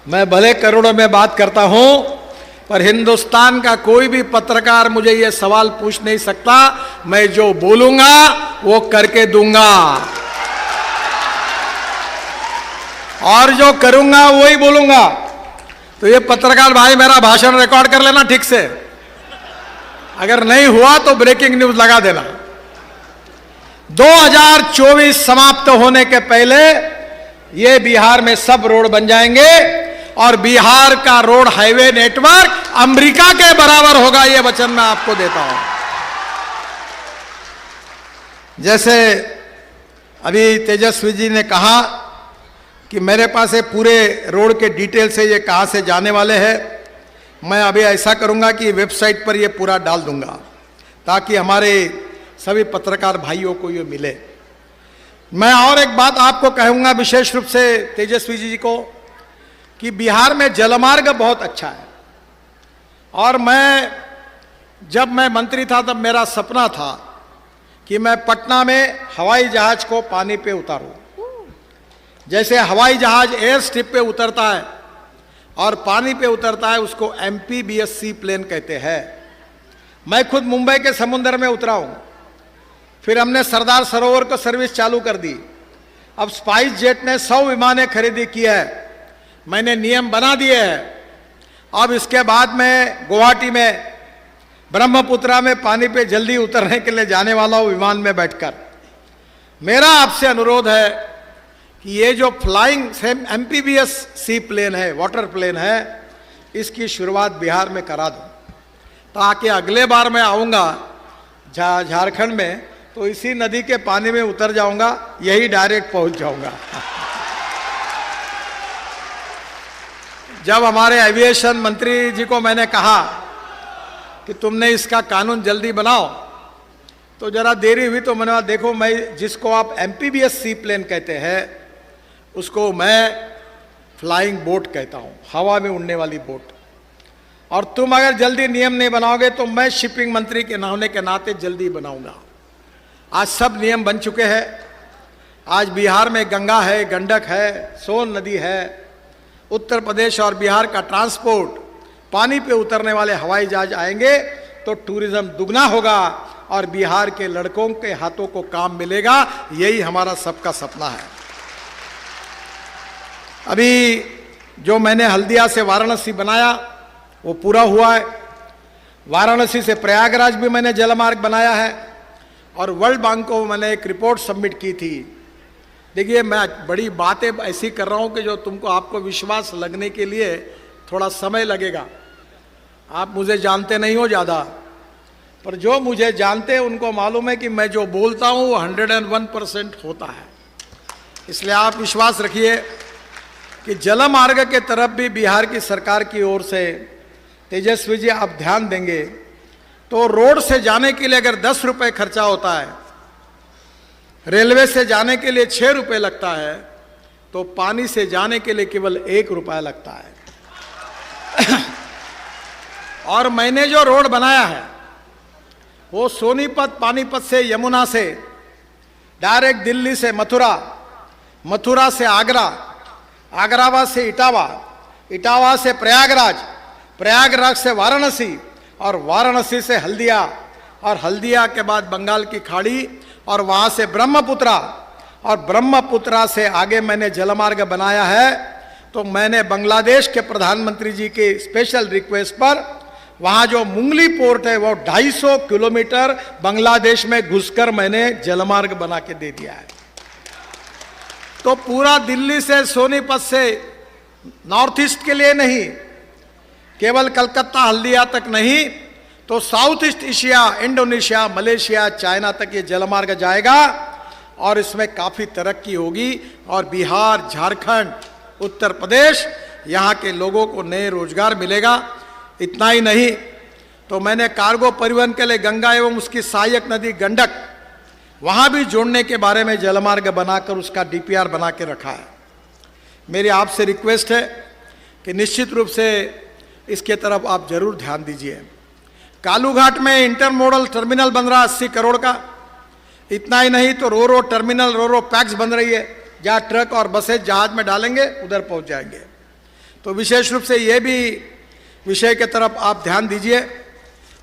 मैं भले करोड़ों में बात करता हूँ, पर हिंदुस्तान का कोई भी पत्रकार मुझे ये सवाल पूछ नहीं सकता, मैं जो बोलूंगा वो करके दूंगा, और जो करूंगा वही बोलूंगा। तो ये पत्रकार भाई मेरा भाषण रिकॉर्ड कर लेना ठीक से, अगर नहीं हुआ तो ब्रेकिंग न्यूज लगा देना। 2024 समाप्त होने के पहले ये बिहार में सब रोड बन जाएंगे, और बिहार का रोड हाईवे नेटवर्क अमेरिका के बराबर होगा, ये वचन मैं आपको देता हूं। जैसे अभी तेजस्वी जी ने कहा कि मेरे पास ये पूरे रोड के डिटेल से ये कहां से जाने वाले हैं, मैं अभी ऐसा करूंगा कि वेबसाइट पर ये पूरा डाल दूंगा, ताकि हमारे सभी पत्रकार भाइयों को ये मिले। मैं और एक बात आपको कहूंगा विशेष रूप से तेजस्वी जी को, कि बिहार में जलमार्ग बहुत अच्छा है, और जब मैं मंत्री था तब मेरा सपना था कि मैं पटना में हवाई जहाज को पानी पे उतारूं। जैसे हवाई जहाज एयर स्ट्रिप पे उतरता है और पानी पे उतरता है, उसको MPBS सी प्लेन कहते हैं। मैं खुद मुंबई के समुद्र में उतरा हूं, फिर हमने सरदार सरोवर को सर्विस चालू कर दी। अब स्पाइस जेट ने 100 विमानें खरीदी की है, मैंने नियम बना दिए हैं। अब इसके बाद में गुवाहाटी में ब्रह्मपुत्रा में पानी पे जल्दी उतरने के लिए जाने वाला हूं विमान में बैठकर। मेरा आपसे अनुरोध है कि ये जो फ्लाइंग MPBS सी प्लेन है, वाटर प्लेन है, इसकी शुरुआत बिहार में करा दो, ताकि अगले बार मैं आऊँगा झारखंड में तो इसी नदी के पानी में उतर जाऊंगा, यही डायरेक्ट पहुंच जाऊंगा। जब हमारे एविएशन मंत्री जी को मैंने कहा कि तुमने इसका कानून जल्दी बनाओ, तो जरा देरी हुई, तो मैंने कहा देखो, मैं जिसको आप MPBS सी प्लेन कहते हैं उसको मैं फ्लाइंग बोट कहता हूं, हवा में उड़ने वाली बोट। और तुम अगर जल्दी नियम नहीं बनाओगे तो मैं शिपिंग मंत्री के होने के नाते जल्दी बनाऊंगा। आज सब नियम बन चुके हैं। आज बिहार में गंगा है, गंडक है, सोन नदी है। उत्तर प्रदेश और बिहार का ट्रांसपोर्ट, पानी पे उतरने वाले हवाई जहाज आएंगे तो टूरिज्म दुगना होगा, और बिहार के लड़कों के हाथों को काम मिलेगा। यही हमारा सबका सपना है। अभी जो मैंने हल्दिया से वाराणसी बनाया वो पूरा हुआ है। वाराणसी से प्रयागराज भी मैंने जलमार्ग बनाया है और वर्ल्ड बैंक को मैंने एक रिपोर्ट सबमिट की थी। देखिए, मैं बड़ी बातें ऐसी कर रहा हूं कि जो तुमको आपको विश्वास लगने के लिए थोड़ा समय लगेगा। आप मुझे जानते नहीं हो ज़्यादा, पर जो मुझे जानते हैं उनको मालूम है कि मैं जो बोलता हूं वो 101% होता है। इसलिए आप विश्वास रखिए कि जलमार्ग के तरफ भी बिहार की सरकार की ओर से तेजस्वी जी आप ध्यान देंगे तो रोड से जाने के लिए अगर 10 रुपये खर्चा होता है, रेलवे से जाने के लिए 6 रुपये लगता है, तो पानी से जाने के लिए केवल 1 रुपया लगता है। और मैंने जो रोड बनाया है वो सोनीपत पानीपत से यमुना से डायरेक्ट दिल्ली से मथुरा, मथुरा से आगरा, आगराबाद से इटावा, इटावा से प्रयागराज, प्रयागराज से वाराणसी और वाराणसी से हल्दिया और हल्दिया के बाद बंगाल की खाड़ी और वहाँ से ब्रह्मपुत्रा और ब्रह्मपुत्रा से आगे मैंने जलमार्ग बनाया है। तो मैंने बांग्लादेश के प्रधानमंत्री जी के स्पेशल रिक्वेस्ट पर वहाँ जो मुंगली पोर्ट है वो 250 किलोमीटर बांग्लादेश में घुसकर मैंने जलमार्ग बना के दे दिया है। तो पूरा दिल्ली से सोनीपत से नॉर्थ ईस्ट के लिए नहीं, केवल कलकत्ता हल्दिया तक नहीं, तो south east Asia, Indonesia, Malaysia, China तक ये जलमार्ग जाएगा और इसमें काफ़ी तरक्की होगी। और बिहार, झारखंड, उत्तर प्रदेश, यहाँ के लोगों को नए रोजगार मिलेगा। इतना ही नहीं, तो मैंने कार्गो परिवहन के लिए गंगा एवं उसकी सहायक नदी गंडक, वहाँ भी जोड़ने के बारे में जलमार्ग बनाकर उसका डीपीआर बना के रखा है। मेरी आपसे रिक्वेस्ट है कि निश्चित रूप से इसके तरफ आप जरूर ध्यान दीजिए। कालूघाट में इंटरमोडल टर्मिनल बन रहा 80 करोड़ का। इतना ही नहीं तो रो टर्मिनल, रो पैक्स बन रही है, जहाँ ट्रक और बसें जहाज में डालेंगे उधर पहुंच जाएंगे। तो विशेष रूप से ये भी विषय के तरफ आप ध्यान दीजिए।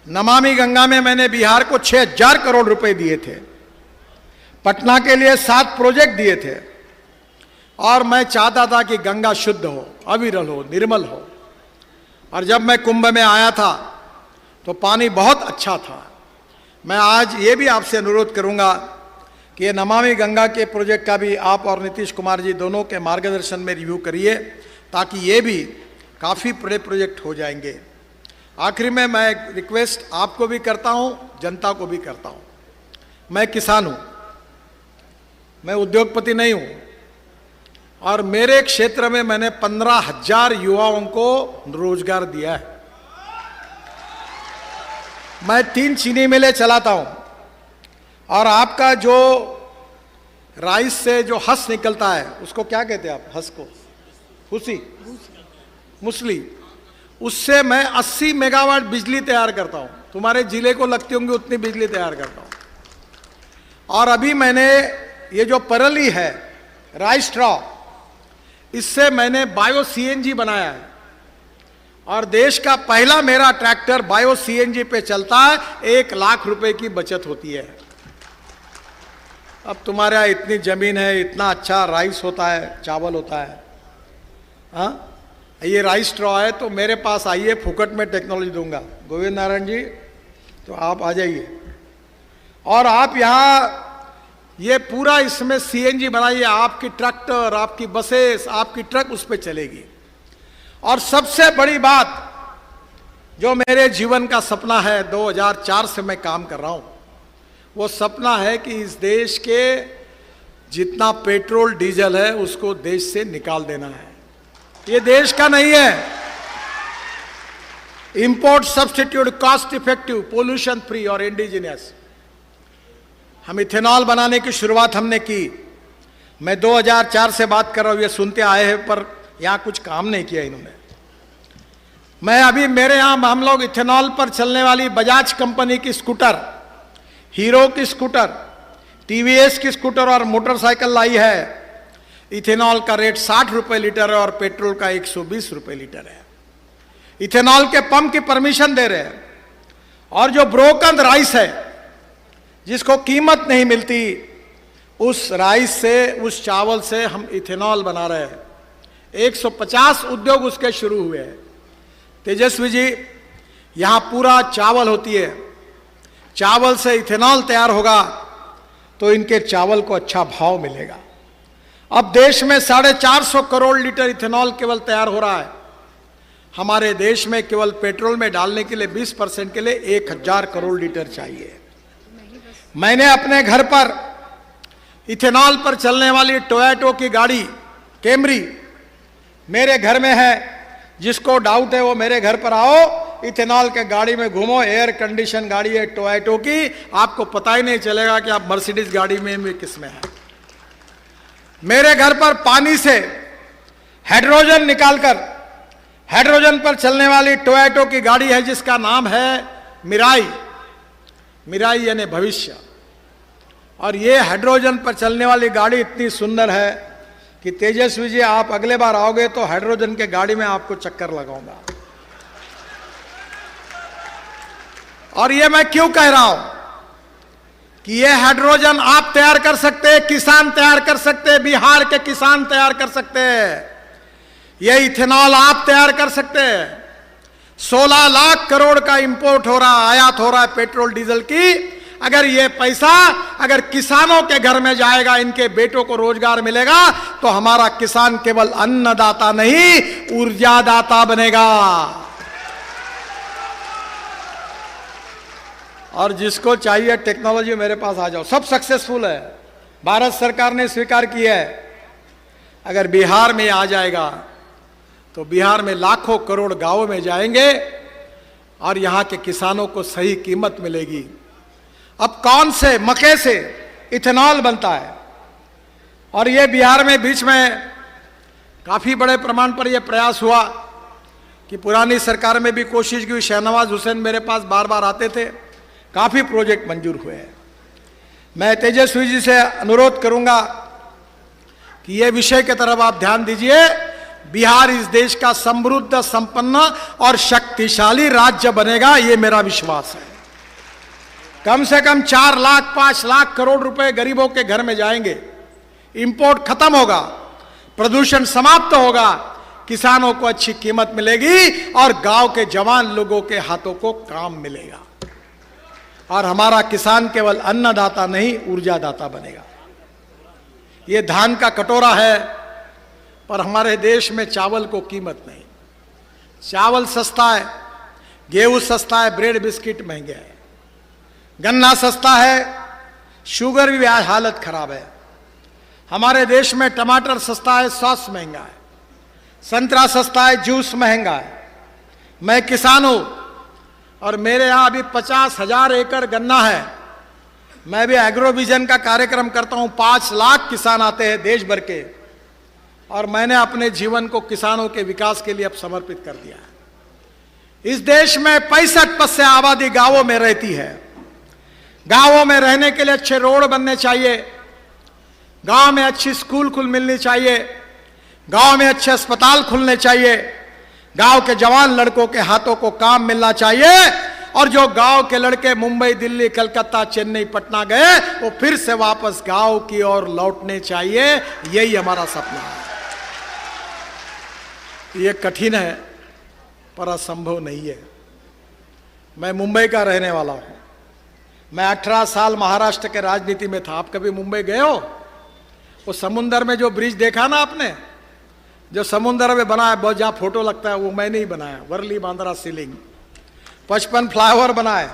नमामि गंगा में मैंने बिहार को 6000 करोड़ रुपए दिए थे, पटना के लिए 7 प्रोजेक्ट दिए थे और मैं चाहता था कि गंगा शुद्ध हो, अविरल हो, निर्मल हो। और जब मैं कुंभ में आया था तो पानी बहुत अच्छा था। मैं आज ये भी आपसे अनुरोध करूंगा कि ये नमामि गंगा के प्रोजेक्ट का भी आप और नीतीश कुमार जी दोनों के मार्गदर्शन में रिव्यू करिए, ताकि ये भी काफ़ी बड़े प्रोजेक्ट हो जाएंगे। आखिरी में मैं रिक्वेस्ट आपको भी करता हूँ, जनता को भी करता हूँ। मैं किसान हूँ, मैं उद्योगपति नहीं हूँ, और मेरे क्षेत्र में मैंने 15,000 युवाओं को रोजगार दिया है। मैं 3 चीनी मिलें चलाता हूँ, और आपका जो राइस से जो हस निकलता है उसको क्या कहते हैं आप? हस को फूसी, मूसली, उससे मैं 80 मेगावाट बिजली तैयार करता हूँ। तुम्हारे जिले को लगती होंगी उतनी बिजली तैयार करता हूँ। और अभी मैंने ये जो परली है, राइस स्ट्रॉ, इससे मैंने बायो सीएनजी बनाया है और देश का पहला मेरा ट्रैक्टर बायो सीएनजी पे चलता है। 1 लाख रुपए की बचत होती है। अब तुम्हारे यहाँ इतनी जमीन है, इतना अच्छा राइस होता है, चावल होता है, हाँ, ये राइस स्ट्रॉ है, तो मेरे पास आइए, फुकट में टेक्नोलॉजी दूंगा। गोविंद नारायण जी, तो आप आ जाइए और आप यहाँ ये पूरा इसमें सीएनजी बनाइए। आपकी ट्रैक्टर, आपकी बसेस, आपकी ट्रक उस पर चलेगी। और सबसे बड़ी बात जो मेरे जीवन का सपना है, 2004 से मैं काम कर रहा हूं, वो सपना है कि इस देश के जितना पेट्रोल डीजल है उसको देश से निकाल देना है। ये देश का नहीं है। Import substitute, cost effective, pollution free और इंडिजिनियस। हम इथेनॉल बनाने की शुरुआत हमने की। मैं 2004 से बात कर रहा हूं, ये सुनते आए हैं, पर यहां कुछ काम नहीं किया इन्होंने। मैं अभी मेरे यहां हम लोग इथेनॉल पर चलने वाली बजाज कंपनी की स्कूटर, हीरो की स्कूटर, टीवीएस की स्कूटर और मोटरसाइकिल लाई है। इथेनॉल का रेट 60 रुपए लीटर है और पेट्रोल का 120 रुपए लीटर है। इथेनॉल के पंप की परमिशन दे रहे हैं। और जो ब्रोकन राइस है जिसको कीमत नहीं मिलती, उस राइस से, उस चावल से हम इथेनॉल बना रहे हैं। 150 उद्योग उसके शुरू हुए हैं। तेजस्वी जी, यहां पूरा चावल होती है, चावल से इथेनॉल तैयार होगा तो इनके चावल को अच्छा भाव मिलेगा। अब देश में 450 करोड़ लीटर इथेनॉल केवल तैयार हो रहा है। हमारे देश में केवल पेट्रोल में डालने के लिए 20% के लिए 1000 करोड़ लीटर चाहिए। मैंने अपने घर पर इथेनॉल पर चलने वाली टोयोटा की गाड़ी कैमरी मेरे घर में है। जिसको डाउट है वो मेरे घर पर आओ, इथेनॉल के गाड़ी में घूमो, एयर कंडीशन गाड़ी है टोयोटा की, आपको पता ही नहीं चलेगा कि आप मर्सिडीज गाड़ी में किस में है। मेरे घर पर पानी से हाइड्रोजन निकालकर हाइड्रोजन पर चलने वाली टोयोटा की गाड़ी है, जिसका नाम है मिराई। मिराई यानी भविष्य। और ये हाइड्रोजन पर चलने वाली गाड़ी इतनी सुंदर है कि तेजस्वी जी, आप अगले बार आओगे तो हाइड्रोजन के गाड़ी में आपको चक्कर लगाऊंगा। और ये मैं क्यों कह रहा हूं कि ये हाइड्रोजन आप तैयार कर सकते हैं, किसान तैयार कर सकते हैं, बिहार के किसान तैयार कर सकते हैं। ये इथेनॉल आप तैयार कर सकते हैं। 16 लाख करोड़ का इंपोर्ट हो रहा, आयात हो रहा है पेट्रोल डीजल की। अगर ये पैसा अगर किसानों के घर में जाएगा, इनके बेटों को रोजगार मिलेगा, तो हमारा किसान केवल अन्नदाता नहीं, ऊर्जादाता बनेगा। और जिसको चाहिए टेक्नोलॉजी, मेरे पास आ जाओ, सब सक्सेसफुल है। भारत सरकार ने स्वीकार किया है। अगर बिहार में आ जाएगा तो बिहार में लाखों करोड़ गांवों में जाएंगे और यहां के किसानों को सही कीमत मिलेगी। अब कौन से मक्के से इथेनॉल बनता है, और ये बिहार में बीच में काफी बड़े प्रमाण पर यह प्रयास हुआ कि पुरानी सरकार में भी कोशिश की। शहनवाज हुसैन मेरे पास बार बार आते थे, काफी प्रोजेक्ट मंजूर हुए हैं। मैं तेजस्वी जी से अनुरोध करूंगा कि यह विषय की तरफ आप ध्यान दीजिए। बिहार इस देश का समृद्ध, संपन्न और शक्तिशाली राज्य बनेगा, यह मेरा विश्वास है। कम से कम 4 लाख 5 लाख करोड़ रुपए गरीबों के घर में जाएंगे। इंपोर्ट खत्म होगा, प्रदूषण समाप्त होगा, किसानों को अच्छी कीमत मिलेगी और गांव के जवान लोगों के हाथों को काम मिलेगा। और हमारा किसान केवल अन्नदाता नहीं, ऊर्जादाता बनेगा। ये धान का कटोरा है, पर हमारे देश में चावल को कीमत नहीं। चावल सस्ता है, गेहूं सस्ता है, ब्रेड बिस्किट महंगे हैं, गन्ना सस्ता है, शुगर भी हालत खराब है। हमारे देश में टमाटर सस्ता है, सॉस महंगा है, संतरा सस्ता है, जूस महंगा है। मैं किसान हूं और मेरे यहां अभी 50,000 एकड़ गन्ना है। मैं भी एग्रो विजन का कार्यक्रम करता हूं। 5 लाख किसान आते हैं देश भर के, और मैंने अपने जीवन को किसानों के विकास के लिए अब समर्पित कर दिया है। इस देश में 65% आबादी गांवों में रहती है। गांवों में रहने के लिए अच्छे रोड बनने चाहिए, गांव में अच्छी स्कूल मिलनी चाहिए, गांव में अच्छे अस्पताल खुलने चाहिए, गांव के जवान लड़कों के हाथों को काम मिलना चाहिए, और जो गांव के लड़के मुंबई, दिल्ली, कलकत्ता, चेन्नई, पटना गए, वो फिर से वापस गांव की ओर लौटने चाहिए। यही हमारा सपना है। ये कठिन है पर असंभव नहीं है। मैं मुंबई का रहने वाला हूं। मैं 18 साल महाराष्ट्र के राजनीति में था। आप कभी मुंबई गए हो? वो समुंदर में जो ब्रिज देखा ना आपने, जो समुंदर में बना है, बहुत जहां फोटो लगता है, वो मैंने ही बनाया। वर्ली बांद्रा सीलिंग 55 फ्लाईओवर बनाए,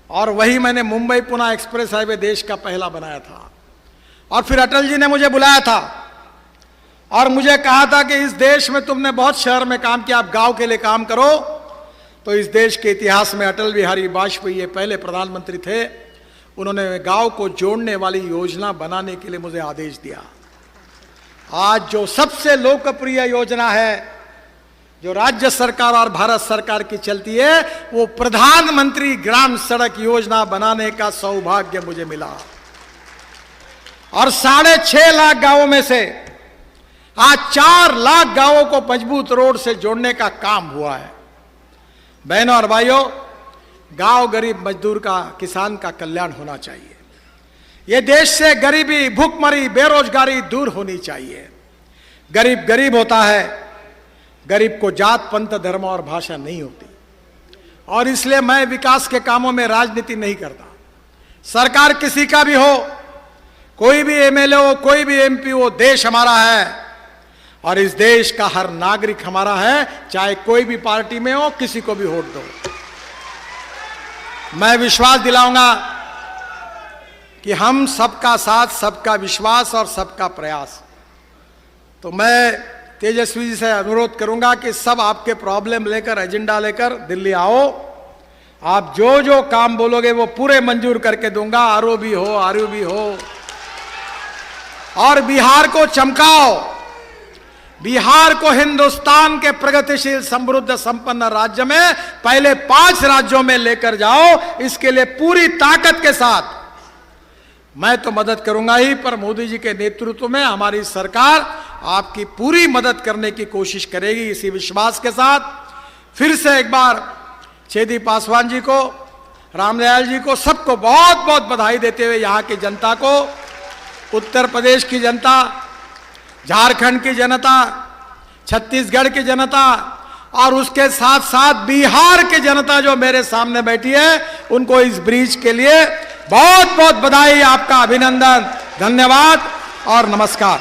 और वही मैंने मुंबई पुणे एक्सप्रेस हाईवे देश का पहला बनाया था। और फिर अटल जी ने मुझे बुलाया था और मुझे कहा था कि इस देश में तुमने बहुत शहर में काम किया, आप गांव के लिए काम करो। तो इस देश के इतिहास में अटल बिहारी वाजपेयी पहले प्रधानमंत्री थे। उन्होंने गांव को जोड़ने वाली योजना बनाने के लिए मुझे आदेश दिया। आज जो सबसे लोकप्रिय योजना है, जो राज्य सरकार और भारत सरकार की चलती है, वो प्रधानमंत्री ग्राम सड़क योजना बनाने का सौभाग्य मुझे मिला। और 6.5 लाख गांवों में से आज 4 लाख गांवों को मजबूत रोड से जोड़ने का काम हुआ है। बहनों और भाइयों, गांव गरीब मजदूर का, किसान का कल्याण होना चाहिए। ये देश से गरीबी, भूखमरी, बेरोजगारी दूर होनी चाहिए। गरीब गरीब होता है, गरीब को जात, पंथ, धर्म और भाषा नहीं होती। और इसलिए मैं विकास के कामों में राजनीति नहीं करता। सरकार किसी का भी हो, कोई भी एमएलए हो, कोई भी एमपी हो, देश हमारा है और इस देश का हर नागरिक हमारा है, चाहे कोई भी पार्टी में हो, किसी को भी वोट दो। मैं विश्वास दिलाऊंगा कि हम सबका साथ, सबका विश्वास और सबका प्रयास। तो मैं तेजस्वी जी से अनुरोध करूंगा कि सब आपके प्रॉब्लम लेकर, एजेंडा लेकर दिल्ली आओ। आप जो जो काम बोलोगे वो पूरे मंजूर करके दूंगा। आरओबी हो, आरयूबी हो, और बिहार को चमकाओ। बिहार को हिंदुस्तान के प्रगतिशील, समृद्ध, संपन्न राज्य में पहले 5 राज्यों में लेकर जाओ। इसके लिए पूरी ताकत के साथ मैं तो मदद करूंगा ही, पर मोदी जी के नेतृत्व में हमारी सरकार आपकी पूरी मदद करने की कोशिश करेगी। इसी विश्वास के साथ फिर से एक बार छेदी पासवान जी को, रामदयाल जी को, सबको बहुत बहुत बधाई देते हुए यहाँ की जनता को, उत्तर प्रदेश की जनता, झारखंड की जनता, छत्तीसगढ़ की जनता और उसके साथ साथ बिहार की जनता जो मेरे सामने बैठी है, उनको इस ब्रिज के लिए बहुत बहुत बधाई, आपका अभिनंदन, धन्यवाद और नमस्कार।